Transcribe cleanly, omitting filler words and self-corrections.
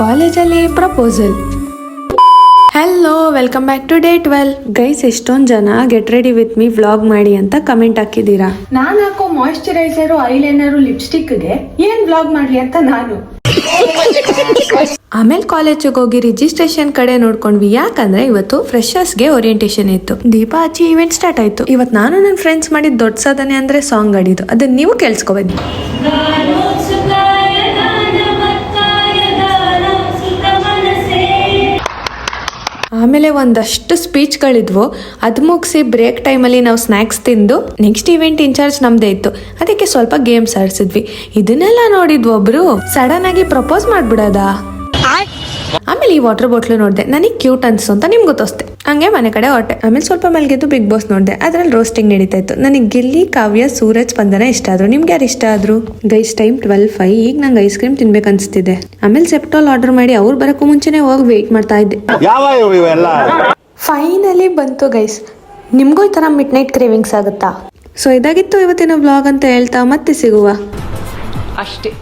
ಕಾಲೇಜಲ್ಲಿ proposal. Hello, welcome back to day 12. Guys, ಎಷ್ಟೊಂದು ಜನ get ready with me vlog ಮಾಡಿ ಅಂತ ಕಮೆಂಟ್ ಹಾಕಿದ್ದೀರಾ. ನಾನು ಹಾಕೋ ಮಾಯಿಶ್ಚರೈಸರು, ಐಲೈನರು, ಲಿಪ್ಸ್ಟಿಕ್ಗೆ ಏನ್ ವ್ಲಾಗ್ ಮಾಡ್ಲಿ ಅಂತ ನಾನು ಆಮೇಲೆ ಕಾಲೇಜಿಗೆ ಹೋಗಿ ರಿಜಿಸ್ಟ್ರೇಷನ್ ಕಡೆ ನೋಡ್ಕೊಂಡ್ವಿ. ಯಾಕಂದ್ರೆ ಇವತ್ತು ಫ್ರೆಶರ್ಸ್ಗೆ ಓರಿಯೆಂಟೇಷನ್ ಇತ್ತು. ದೀಪ ಹಚ್ಚಿ ಇವೆಂಟ್ ಸ್ಟಾರ್ಟ್ ಆಯ್ತು. ಇವತ್ತು ನಾನು ನನ್ನ ಫ್ರೆಂಡ್ಸ್ ಮಾಡಿದ ದೊಡ್ಡ ಸಾಧನೆ ಅಂದ್ರೆ ಸಾಂಗ್ ಆಡಿದ್ದು. ಅದನ್ನ ನೀವು ಕೇಳಿಸ್ಕೊಬನ್ನಿ. ಆಮೇಲೆ ಒಂದಷ್ಟು ಸ್ಪೀಚ್ಗಳಿದ್ವು. ಅದು ಮುಗಿಸಿ ಬ್ರೇಕ್ ಟೈಮಲ್ಲಿ ನಾವು ಸ್ನ್ಯಾಕ್ಸ್ ತಿಂದು ನೆಕ್ಸ್ಟ್ ಇವೆಂಟ್ ಇನ್ಚಾರ್ಜ್ ನಮ್ದೇ ಇತ್ತು. ಅದಕ್ಕೆ ಸ್ವಲ್ಪ ಗೇಮ್ಸ್ ಆಡಿಸಿದ್ವಿ. ಇದನ್ನೆಲ್ಲ ನೋಡಿದ್ವು ಒಬ್ರು ಸಡನ್ ಆಗಿ ಪ್ರಪೋಸ್ ಮಾಡ್ಬಿಡೋದಾ. ಆಮೇಲೆ ಈ ವಾಟರ್ ಬಾಟ್ಲು ನೋಡಿದೆ, ನನಗೆ ಕ್ಯೂಟ್ ಅನ್ಸು ಅಂತ ನಿಮ್ಗೆ ಗೊತ್ತೋಸ್ತೆ. ಹಂಗೆ ಮನೆ ಕಡೆ ಹೊಟ್ಟೆ. ಆಮೇಲೆ ಸ್ವಲ್ಪ ಮಲ್ಗೆದ್ದು ಬಿಗ್ ಬಾಸ್ ನೋಡಿದೆ. ಅದ್ರಲ್ಲಿ ರೋಸ್ಟಿಂಗ್ ನಡೀತಾ ಇತ್ತು. ನನಗೆ ಗಿಲ್ಲಿ, ಕಾವ್ಯ, ಸೂರಜ್, ಸ್ಪಂದನ ಇಷ್ಟ ಆದ್ರು. ನಿಮ್ಗೆ ಯಾರು ಇಷ್ಟ ಆದ್ರು? Guys, time 12:05. ಈಗ ನಂಗೆ ಐಸ್ ಕ್ರೀಮ್ ತಿನ್ಬೇಕು ಅನ್ಸ್ತಿದೆ. ಆಮೇಲೆ ಸೆಪ್ಟೋಲ್ ಆರ್ಡರ್ ಮಾಡಿ ಅವ್ರು ಬರೋಕ್ಕೂ ಮುಂಚೆನೆ ಹೋಗಿ ವೇಟ್ ಮಾಡ್ತಾ ಇದ್ದೆ. ಫೈನಲಿ ಬಂತು ಗೈಸ್. ನಿಮ್ಗೂ ಈ ತರ ಮಿಡ್ ನೈಟ್ ಕ್ರೇವಿಂಗ್ಸ್ ಆಗುತ್ತಾ? ಸೊ ಇದಾಗಿತ್ತು ಇವತ್ತಿನ ವ್ಲಾಗ್ ಅಂತ ಹೇಳ್ತಾ ಮತ್ತೆ ಸಿಗುವ ಅಷ್ಟೇ.